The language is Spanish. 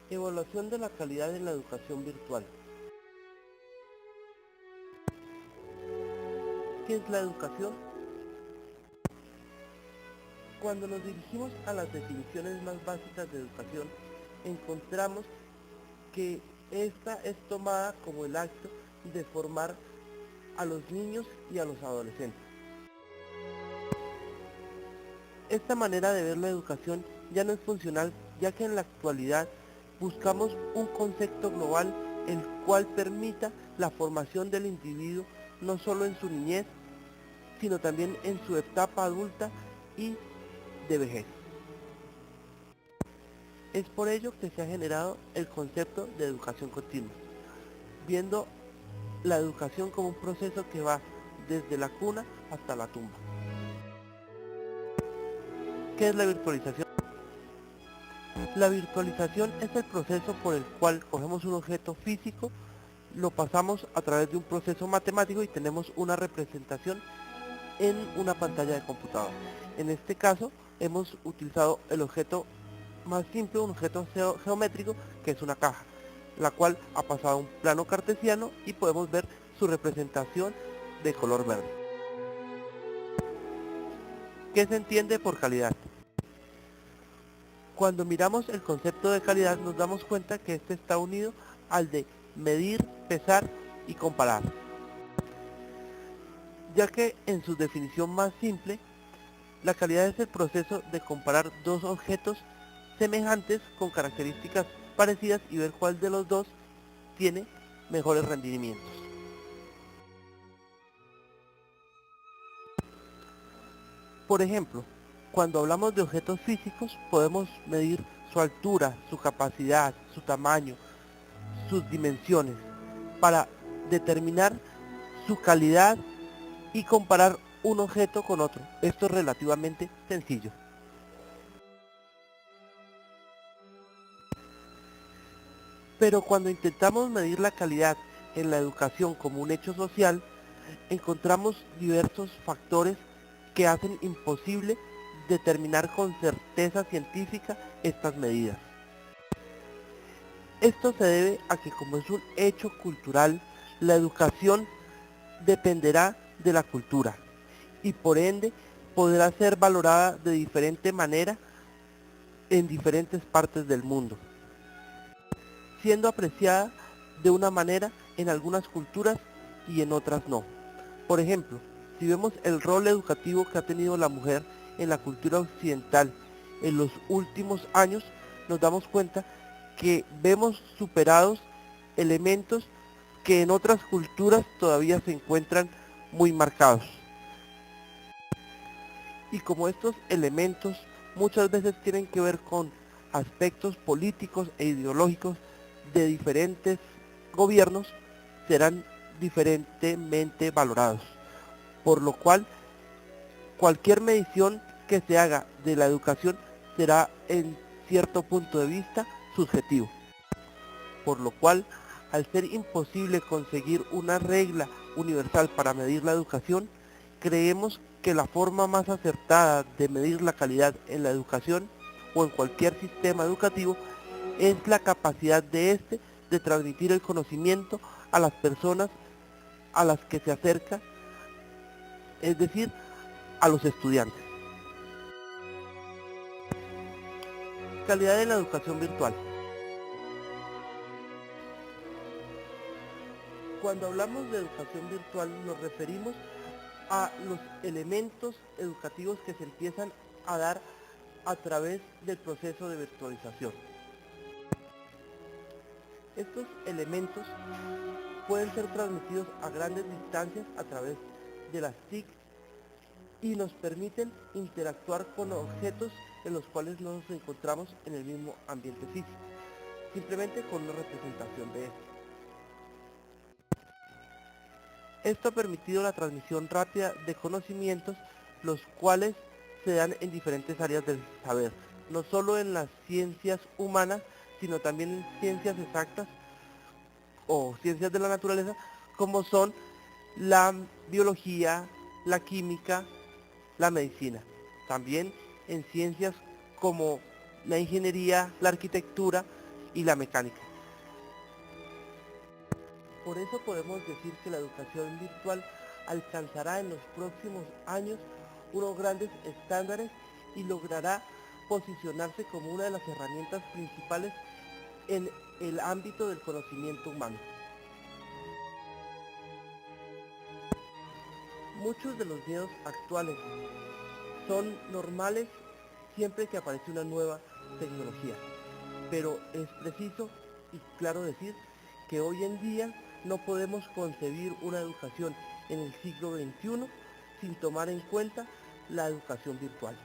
Evaluación de la calidad en la educación virtual. ¿Qué es la educación? Cuando nos dirigimos a las definiciones más básicas de educación, encontramos que esta es tomada como el acto de formar a los niños y a los adolescentes. Esta manera de ver la educación ya no es funcional, ya que en la actualidad buscamos un concepto global el cual permita la formación del individuo no solo en su niñez, sino también en su etapa adulta y de vejez. Es por ello que se ha generado el concepto de educación continua, viendo la educación como un proceso que va desde la cuna hasta la tumba. ¿Qué es la virtualización? La virtualización es el proceso por el cual cogemos un objeto físico, lo pasamos a través de un proceso matemático y tenemos una representación en una pantalla de computador. En este caso hemos utilizado el objeto más simple, un objeto geométrico que es una caja, la cual ha pasado a un plano cartesiano y podemos ver su representación de color verde. ¿Qué se entiende por calidad? Cuando miramos el concepto de calidad nos damos cuenta que este está unido al de medir, pesar y comparar, ya que en su definición más simple, la calidad es el proceso de comparar dos objetos semejantes con características parecidas y ver cuál de los dos tiene mejores rendimientos. Por ejemplo, cuando hablamos de objetos físicos podemos medir su altura, su capacidad, su tamaño, sus dimensiones, para determinar su calidad y comparar un objeto con otro. Esto es relativamente sencillo. Pero cuando intentamos medir la calidad en la educación como un hecho social, encontramos diversos factores que hacen imposible determinar con certeza científica estas medidas. Esto se debe a que como es un hecho cultural, la educación dependerá de la cultura y por ende podrá ser valorada de diferente manera en diferentes partes del mundo, siendo apreciada de una manera en algunas culturas y en otras no. Por ejemplo, si vemos el rol educativo que ha tenido la mujer en la cultura occidental en los últimos años, nos damos cuenta que vemos superados elementos que en otras culturas todavía se encuentran muy marcados. Y como estos elementos muchas veces tienen que ver con aspectos políticos e ideológicos de diferentes gobiernos, serán diferentemente valorados, por lo cual cualquier medición que se haga de la educación será en cierto punto de vista subjetivo, por lo cual al ser imposible conseguir una regla universal para medir la educación, creemos que la forma más acertada de medir la calidad en la educación o en cualquier sistema educativo es la capacidad de éste de transmitir el conocimiento a las personas a las que se acerca, es decir, a los estudiantes. Calidad de la educación virtual. Cuando hablamos de educación virtual nos referimos a los elementos educativos que se empiezan a dar a través del proceso de virtualización. Estos elementos pueden ser transmitidos a grandes distancias a través de las TIC y nos permiten interactuar con objetos en los cuales no nos encontramos en el mismo ambiente físico, simplemente con una representación de esto. Esto ha permitido la transmisión rápida de conocimientos, los cuales se dan en diferentes áreas del saber, no solo en las ciencias humanas, sino también en ciencias exactas o ciencias de la naturaleza, como son la biología, la química, la medicina. También en ciencias como la ingeniería, la arquitectura y la mecánica. Por eso podemos decir que la educación virtual alcanzará en los próximos años unos grandes estándares y logrará posicionarse como una de las herramientas principales en el ámbito del conocimiento humano. Muchos de los miedos actuales son normales siempre que aparece una nueva tecnología, pero es preciso y claro decir que hoy en día no podemos concebir una educación en el siglo XXI sin tomar en cuenta la educación virtual.